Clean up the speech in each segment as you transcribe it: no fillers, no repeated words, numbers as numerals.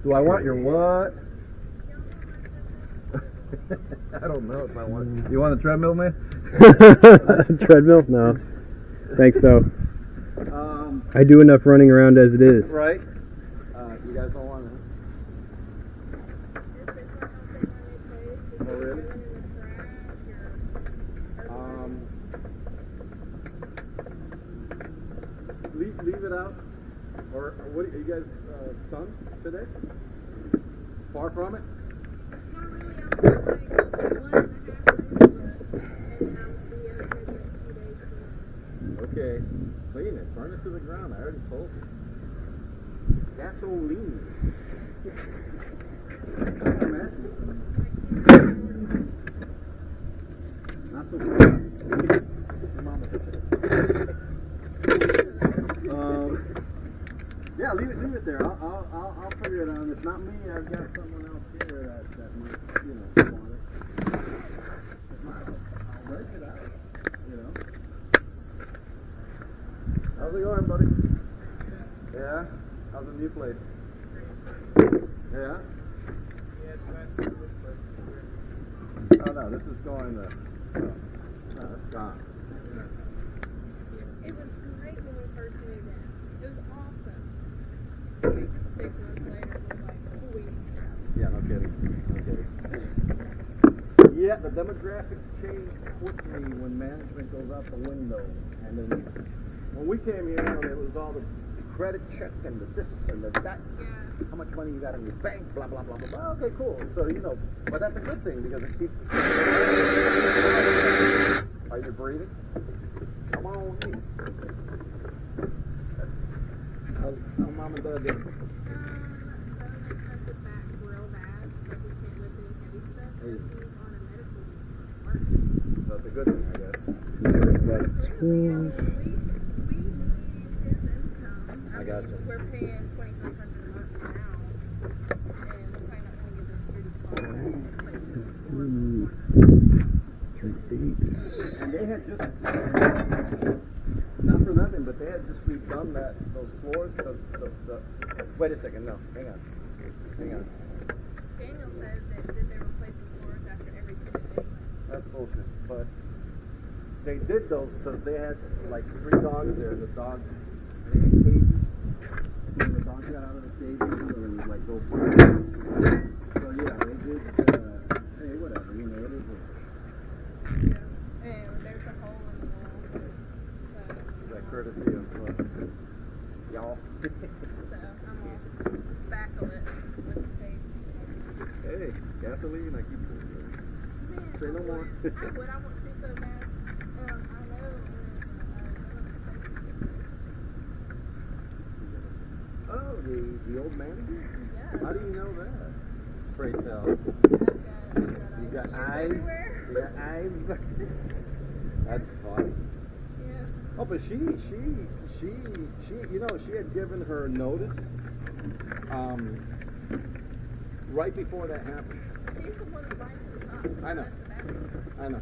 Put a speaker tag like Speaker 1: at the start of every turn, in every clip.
Speaker 1: Do I want your what? I don't know if I want. You want a treadmill, man?
Speaker 2: Treadmill? No. Thanks, though. I do enough running around as it is.
Speaker 1: Right. You guys don't want it. Oh, really? Leave it out. Or what? Are you guys done today? Far from it? Okay. Clean it. Burn it to the ground. I already told you. Gasoline. Not so good. Yeah, leave it there. I'll figure it out. If not me, I've got someone else here that might, you know, want it. If not, I'll break it out. You know. How's it going, buddy? Yeah. How's the new place? Yeah. Oh no, this is going to. No, it's gone.
Speaker 3: It was great when we first moved in. It was awesome. Like 6 months later, we're like, oh, we need to travel.
Speaker 1: Yeah, no kidding. No kidding. Yeah, the demographics change quickly when management goes out the window. And then when we came here, it was all the credit check and the this and the that.
Speaker 3: Yeah.
Speaker 1: How much money you got in your bank, blah, blah, blah, blah, blah. Okay, cool. So, you know, but that's a good thing because it keeps us. Are you breathing? Come on in. How's mom and dad doing?
Speaker 3: Bonus has his back real bad, so he can't lift any heavy stuff. So he's on a medical work.
Speaker 1: That's a good thing, I guess.
Speaker 3: We need his income.
Speaker 1: I got you.
Speaker 3: We're paying $2,500 a month now, and we're probably not going to get this pretty far.
Speaker 1: And they had just, not for nothing, but they had just redone those floors because the wait a second, no, hang on.
Speaker 3: Daniel says that they replace the floors after every 2 days.
Speaker 1: That's bullshit, but they did those because they had like 3 dogs there, the dogs, they had cages. So when the dogs got out of the cages, so they would like go far. So yeah, they did, hey, whatever, you know, it is what.
Speaker 3: Yeah. And there's a hole in the wall. So,
Speaker 1: That courtesy of y'all.
Speaker 3: so I'm gonna spackle it with the tape.
Speaker 1: Hey, gasoline, I keep saying.
Speaker 3: Man,
Speaker 1: Say no more.
Speaker 3: I want to so bad. I know.
Speaker 1: Oh, the old manager?
Speaker 3: Yeah.
Speaker 1: How do you know that? Pray tell. You got eyes?
Speaker 3: Everywhere.
Speaker 1: You got eyes? That's funny.
Speaker 3: Yeah.
Speaker 1: Oh, but she, you know, she had given her notice, right before that happened.
Speaker 3: She's the one that binds the top.
Speaker 1: I know. I know.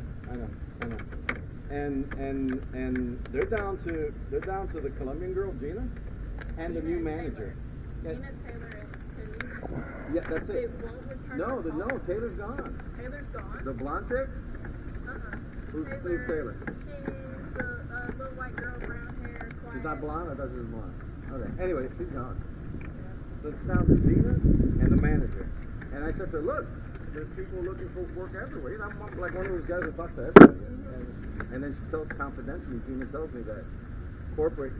Speaker 1: And they're down to the Colombian girl, Gina, and the new manager.
Speaker 3: Gina Taylor and the new manager.
Speaker 1: Yeah, that's
Speaker 3: They
Speaker 1: it.
Speaker 3: won't return
Speaker 1: No,
Speaker 3: the call.
Speaker 1: Taylor's gone.
Speaker 3: Taylor's gone?
Speaker 1: The blonde chick? Who's Taylor?
Speaker 3: She's the little white girl, brown hair, quiet.
Speaker 1: She's not blonde? I thought she was blonde. Okay. Anyway, she's gone. So it's down to Gina and the manager. And I said to her, look, there's people looking for work everywhere. You know, I'm like one of those guys that talks to everybody. And then she tells confidentially, Gina tells me that corporate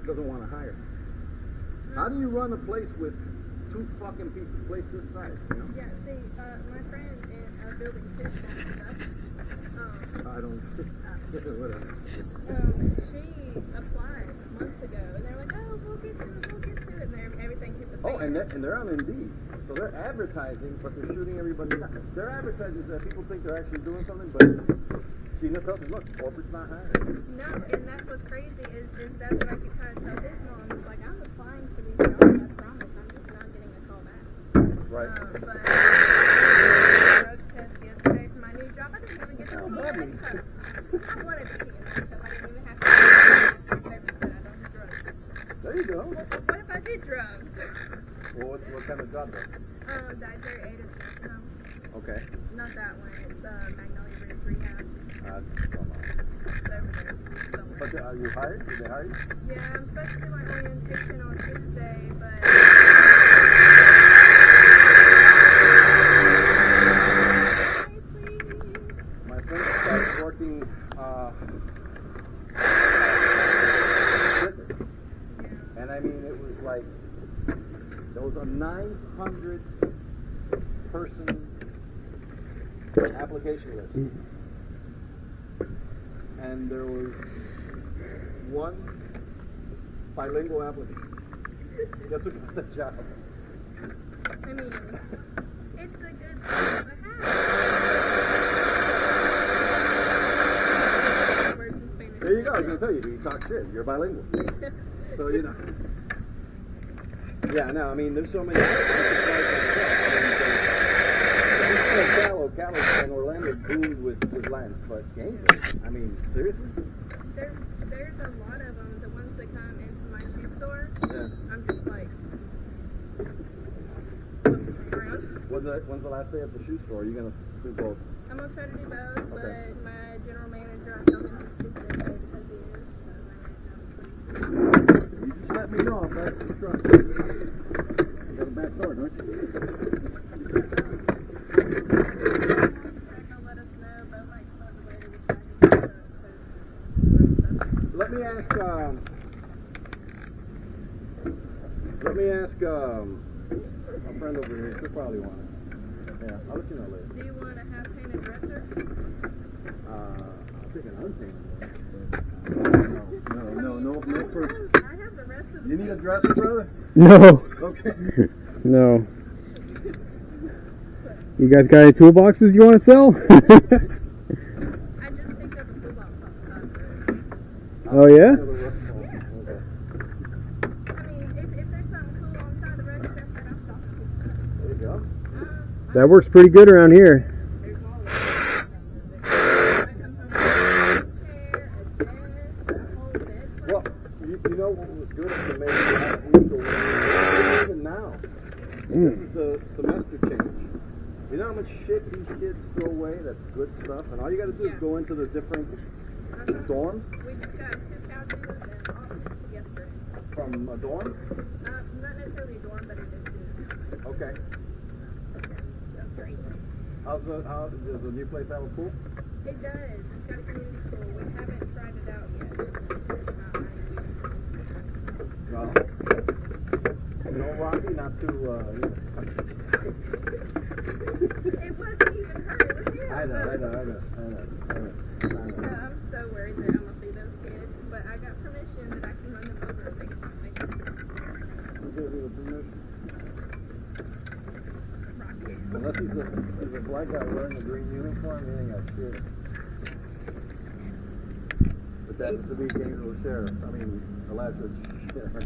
Speaker 1: doesn't want to hire. How do you run a place with 2 fucking people, place this size, you know?
Speaker 3: Yeah, see, my friend in building 6 stuff,
Speaker 1: I don't, whatever.
Speaker 3: she applied months ago, and they're like, oh, we'll get to it, and everything hit the fan.
Speaker 1: Oh, and they're on Indeed. So they're advertising, but they're shooting everybody down. They're advertising so that people think they're actually doing something, but Gina tells me, look, corporate's not hiring.
Speaker 3: No, and that's what's crazy is that's what I could kind of tell his mom. Is like, I'm applying for these jobs, I promise. I'm just not getting a call back.
Speaker 1: Right.
Speaker 3: But I drug test yesterday for my new job. I didn't even get the key in the cup. I wanted the key in the cup. I didn't even have to do it. I don't do drugs.
Speaker 1: There you go.
Speaker 3: What if I did drugs?
Speaker 1: Well, what kind of job though?
Speaker 3: Dietary aid at nursing home.
Speaker 1: Okay.
Speaker 3: Not that one. It's Magnolia Ridge Rehab.
Speaker 1: Don't know.
Speaker 3: It's over there somewhere.
Speaker 1: But are you hired? Did they hire you?
Speaker 3: Yeah, I'm supposed to do my orientation on Tuesday, but
Speaker 1: My friend started working and I mean it was like there was a 900 person application list. And there was one bilingual applicant. Guess who got the job?
Speaker 3: I mean, it's a good thing to have. Words in Spanish.
Speaker 1: There you go. I was gonna tell you, you talk shit. You're bilingual. So you know. Yeah. No. I mean, there's so many. Cattle in Orlando boomed with lambs, but Gainesville. I mean, seriously?
Speaker 3: There's a lot of them. The ones that come into my shoe store.
Speaker 1: Yeah.
Speaker 3: I'm just like looking around.
Speaker 1: When's the last day of the shoe store? Are you gonna do both?
Speaker 3: I'm gonna try to do both,
Speaker 1: Okay.
Speaker 3: but my general manager, I told him to stick this way because he is.
Speaker 1: You just let me know if that's the truck. You got a back door, don't you? Let me ask a friend over here. She'll probably want it. Yeah, I'll let you know later.
Speaker 3: Do you want a half painted dresser?
Speaker 1: I'll take an unpainted one. No, first.
Speaker 3: I have the rest of the
Speaker 1: You need a dresser, brother?
Speaker 2: No.
Speaker 1: Okay.
Speaker 2: No. You guys got any toolboxes you want to sell?
Speaker 3: I just picked up a toolbox outside.
Speaker 2: Oh, yeah?
Speaker 1: Okay.
Speaker 3: I mean, if there's something cool on the side of the road, check that out. Stop it.
Speaker 1: There you go.
Speaker 2: That works pretty good around here.
Speaker 3: There's all of it. I come home with a chair, a desk, a whole bed.
Speaker 1: Well, you know what was good at the main even now. This is the semester change. You know how much shit these kids throw away that's good stuff? And all you gotta do is go into the different dorms.
Speaker 3: We just got 2 couches and office yesterday.
Speaker 1: From a dorm?
Speaker 3: Not necessarily a dorm, but it is too.
Speaker 1: Okay.
Speaker 3: That's great.
Speaker 1: Does the new place have a pool?
Speaker 3: It does. It's got a community pool. We haven't tried it out yet.
Speaker 1: No. No, Rocky, not too,
Speaker 3: It wasn't even her. It was him.
Speaker 1: I know.
Speaker 3: No, I'm so worried that I'm going to see those kids, but I got permission that I can run them over if they can find me. Rocky.
Speaker 1: Unless he's a black guy wearing a green uniform, he ain't got shit. But that is the big Gainesville sheriff. I mean, Alaska sheriff.
Speaker 3: And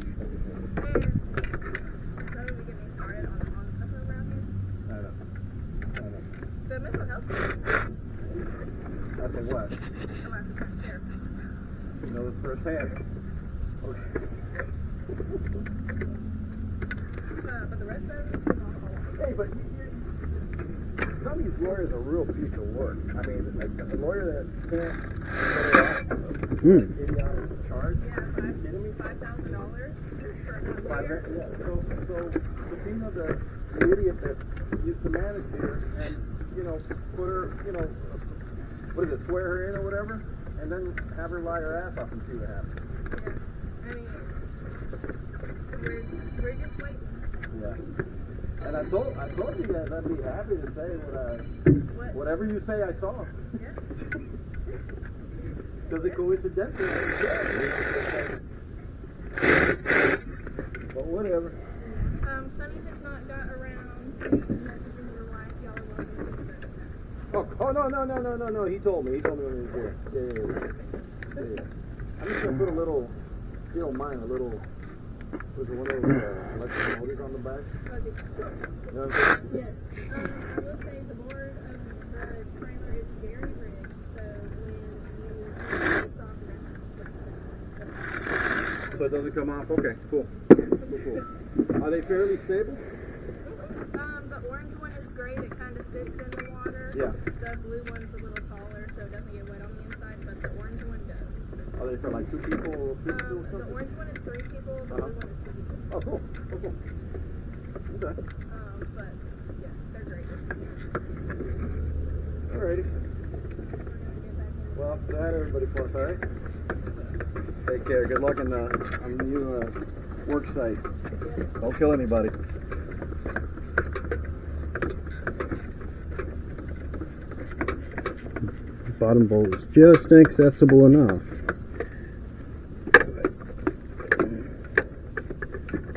Speaker 3: don't even get me started on stuff around here.
Speaker 1: I know.
Speaker 3: The mental health care.
Speaker 1: That's a what?
Speaker 3: Alaska County Sheriff.
Speaker 1: You know this firsthand. Okay.
Speaker 3: But the rest of it,
Speaker 1: Hey, but some of these lawyers are a real piece of work. I mean, like a lawyer that can't get it off idiotic charge.
Speaker 3: yeah,
Speaker 1: Are you kidding me?
Speaker 3: $5,000 for one
Speaker 1: Five
Speaker 3: lawyer.
Speaker 1: grand, yeah. So Bettina, the idiot that used to manage her, and put her, what is it, swear her in or whatever, and then have her lie her ass off and see what happens.
Speaker 3: Yeah. I mean, we're just waiting.
Speaker 1: Yeah. And I told you that I'd be happy to say whatever you say I saw.
Speaker 3: Yeah.
Speaker 1: Because it coincidentally, but whatever.
Speaker 3: Sonny has not got around to messaging your wife. Y'all are welcome to discuss
Speaker 1: Oh no. He told me when he was here. Yeah. I'm just gonna put a little, if you don't mind, a little. Was it one of those electric motors on the back?
Speaker 3: that.
Speaker 1: You know what I'm saying?
Speaker 3: Yes. I will say the board of the trailer is very rigged, so when you stop,
Speaker 1: So so it doesn't come off. Okay, cool. Cool. Are they fairly stable?
Speaker 3: The orange one is great. It kind of sits in the water.
Speaker 1: Yeah.
Speaker 3: The blue one's a little taller, so it doesn't get wet on the inside, but the orange one does.
Speaker 1: Are they for like 2 people or 3 people or
Speaker 3: The
Speaker 1: something?
Speaker 3: orange one is 3 people. The blue one is 2 people.
Speaker 1: Oh, cool. Oh, cool. Okay.
Speaker 3: But yeah, they're great.
Speaker 1: Alrighty.
Speaker 3: We're gonna get back in.
Speaker 1: Well, say hi to everybody for us, alright? Take care. Good luck on the new work site. Don't kill anybody.
Speaker 2: Bottom bolt is just accessible enough.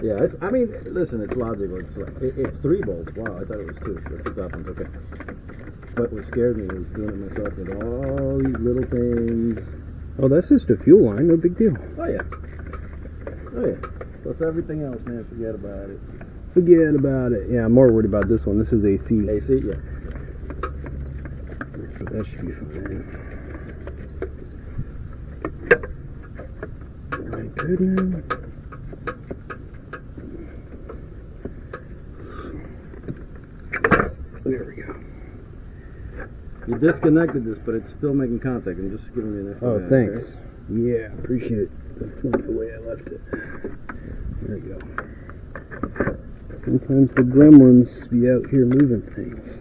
Speaker 1: Yeah, I mean, listen, it's logical. It's 3 bolts. Wow, I thought it was 2. The 2 top ones, okay. But what scared me was doing it myself with all these little things.
Speaker 2: Oh, that's just a fuel line, no big deal.
Speaker 1: Oh, yeah. Oh, yeah. Plus everything else, man, forget about it.
Speaker 2: Forget about it. Yeah, I'm more worried about this one. This is AC.
Speaker 1: AC, yeah.
Speaker 2: That should be fine. Alright, good now. There we go.
Speaker 1: You disconnected this, but it's still making contact. I'm just giving you an
Speaker 2: Oh,
Speaker 1: FYI,
Speaker 2: thanks.
Speaker 1: okay?
Speaker 2: Yeah, appreciate it. That's not the way I left it. There we go. Sometimes the gremlins be out here moving things.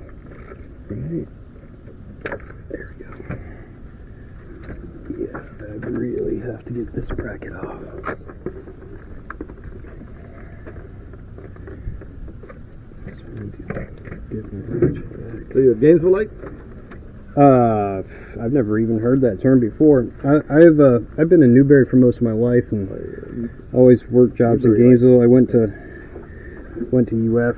Speaker 2: Right. There we go. Yeah, I really have to get this bracket off.
Speaker 1: So you're Gainesville Light?
Speaker 2: I've never even heard that term before. I've been in Newberry for most of my life and always worked jobs in Gainesville. I went to UF.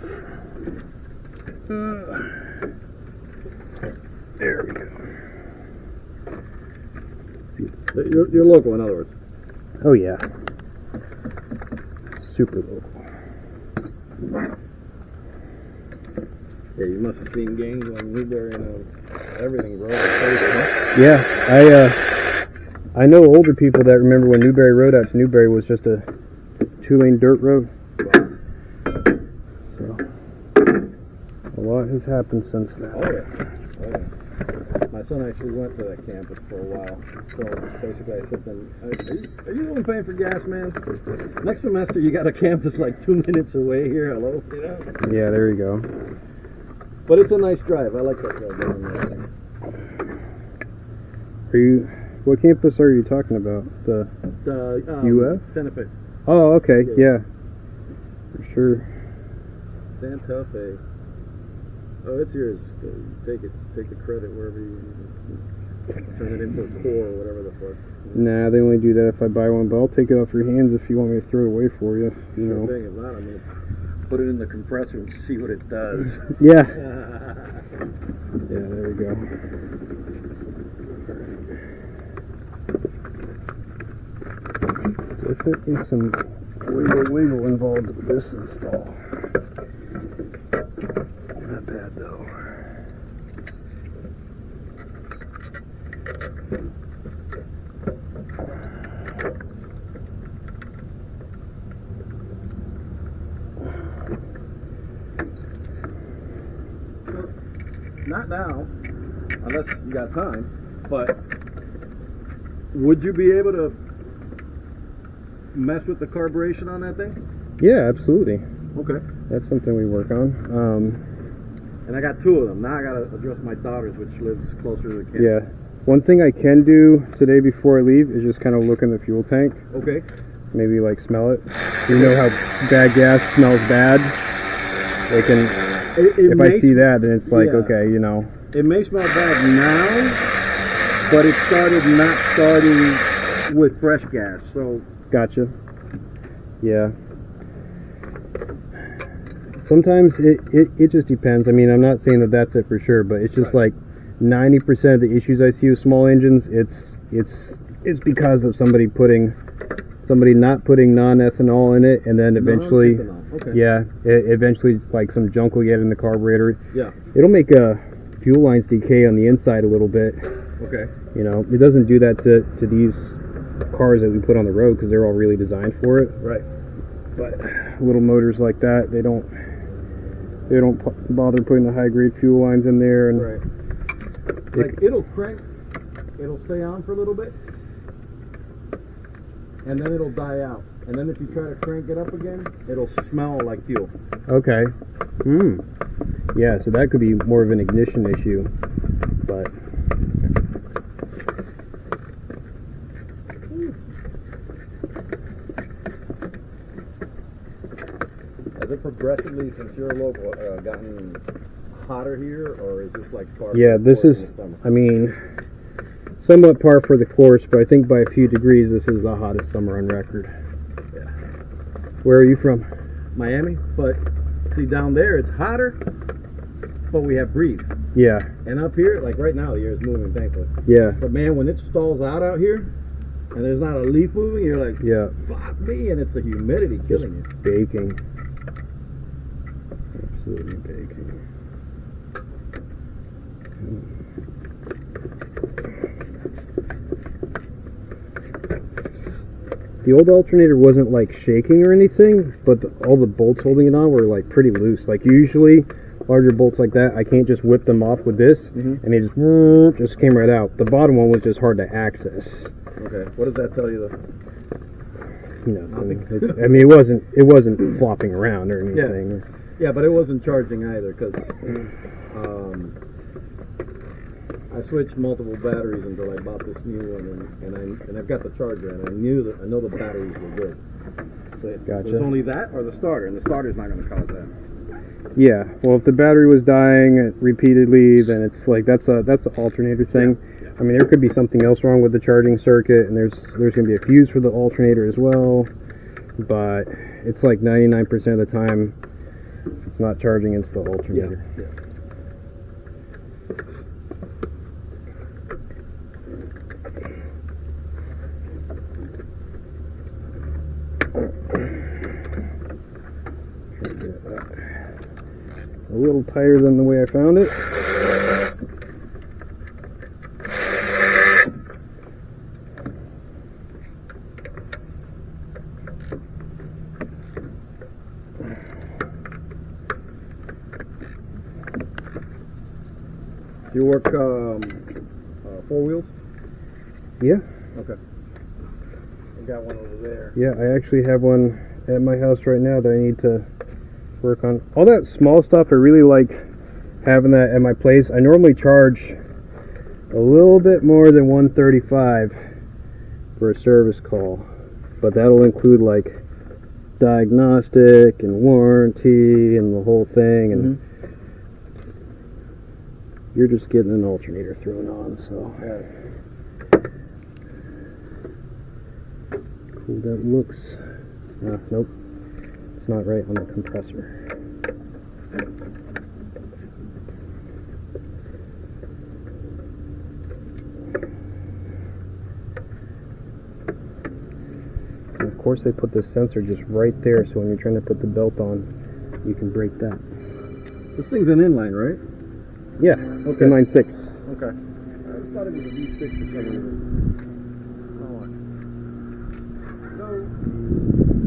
Speaker 2: There we go.
Speaker 1: You're local, in other words.
Speaker 2: Oh yeah, super local.
Speaker 1: Yeah, you must have seen Gainesville and Newberry and everything, bro.
Speaker 2: Yeah, I know older people that remember when Newberry Road out to Newberry was just a 2-lane dirt road. So a lot has happened since then.
Speaker 1: Oh yeah. Oh yeah. My son actually went to that campus for a while. So basically I said to him, are you the one paying for gas, man? Next semester you got a campus like 2 minutes away here, hello? You know?
Speaker 2: Yeah, there you go.
Speaker 1: But it's a nice drive. I like that drive down there.
Speaker 2: What campus are you talking about? The UF?
Speaker 1: Santa Fe.
Speaker 2: Oh, okay, yeah. For sure.
Speaker 1: Santa Fe. Oh, it's yours. Take it. Take the credit wherever you turn it into a core or whatever the fuck.
Speaker 2: Nah, they only do that if I buy one, but I'll take it off your hands if you want me to throw it away for you. You
Speaker 1: Sure
Speaker 2: know.
Speaker 1: thing. If not, I'm gonna put it in the compressor and see what it does.
Speaker 2: Yeah. Yeah, there we go. Definitely some wiggle involved with this install. Not bad though.
Speaker 1: Not now, unless you got time, but would you be able to mess with the carburation on that thing?
Speaker 2: Yeah, absolutely.
Speaker 1: Okay.
Speaker 2: That's something we work on.
Speaker 1: And I got 2 of them. Now I got to address my daughter's, which lives closer to the camp.
Speaker 2: Yeah. One thing I can do today before I leave is just kind of look in the fuel tank.
Speaker 1: Okay.
Speaker 2: Maybe like smell it. You know how bad gas smells bad? They can. If I see that, then it's like, okay, you know.
Speaker 1: It may smell bad now, but it started not starting with fresh gas, so.
Speaker 2: Gotcha. Yeah. Sometimes it just depends. I mean, I'm not saying that that's it for sure, but it's just like 90% of the issues I see with small engines, it's because of somebody not putting non-ethanol in it, and then eventually,
Speaker 1: okay.
Speaker 2: yeah, eventually like some junk will get in the carburetor.
Speaker 1: Yeah.
Speaker 2: It'll make fuel lines decay on the inside a little bit.
Speaker 1: Okay.
Speaker 2: You know, it doesn't do that to these cars that we put on the road because they're all really designed for it.
Speaker 1: Right.
Speaker 2: But little motors like that, they don't bother putting the high grade fuel lines in there, and
Speaker 1: Right. Like it'll crank, it'll stay on for a little bit, and then it'll die out. And then if you try to crank it up again, it'll smell like fuel.
Speaker 2: okay. Yeah, so that could be more of an ignition issue, but
Speaker 1: Has it progressively, since you're local, gotten hotter here, or is this like par?
Speaker 2: yeah, this is, I mean, somewhat par for the course, but I think by a few degrees this is the hottest summer on record.
Speaker 1: Yeah.
Speaker 2: Where are you from?
Speaker 1: Miami, but see down there it's hotter, but we have breeze.
Speaker 2: Yeah,
Speaker 1: And up here, like right now, the air is moving, thankfully.
Speaker 2: yeah,
Speaker 1: But man, when it stalls out here, and there's not a leaf moving, you're like,
Speaker 2: yeah.
Speaker 1: fuck me, and it's the humidity killing you.
Speaker 2: Baking. Absolutely baking. The old alternator wasn't like shaking or anything, but all the bolts holding it on were like pretty loose. Like usually, larger bolts like that, I can't just whip them off with this, and they just came right out. The bottom one was just hard to access.
Speaker 1: Okay, what does that tell you though?
Speaker 2: Nothing. I mean, it wasn't flopping around or anything.
Speaker 1: Yeah, but it wasn't charging either, because I switched multiple batteries until I bought this new one, and I've got the charger, and I know the batteries were good. So
Speaker 2: Gotcha.
Speaker 1: It's only that or the starter, and the starter's not going to cause that.
Speaker 2: Yeah, well, if the battery was dying repeatedly, then it's like that's an alternator thing.
Speaker 1: Yeah.
Speaker 2: I mean, there could be something else wrong with the charging circuit, and there's going to be a fuse for the alternator as well. But it's like 99% of the time, if it's not charging, it's the alternator.
Speaker 1: Yeah.
Speaker 2: A little tighter than the way I found it.
Speaker 1: Do you work 4 wheels?
Speaker 2: Yeah,
Speaker 1: Okay. I got one over there.
Speaker 2: yeah, I actually have one at my house right now that I need to work on. All that small stuff, I really like having that at my place. I normally charge a little bit more than $135 for a service call, but that'll include like diagnostic and warranty and the whole thing, and you're just getting an alternator thrown on, so cool that looks. Nope, it's not right on the compressor. And of course, they put this sensor just right there, so when you're trying to put the belt on, you can break that.
Speaker 1: This thing's an inline, right?
Speaker 2: Yeah,
Speaker 1: Okay.
Speaker 2: inline 6.
Speaker 1: Okay. I just thought it was a V6 for some reason. Oh, what? No.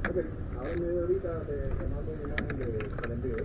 Speaker 1: Ok, ahora en media horita te mando una imagen del envío.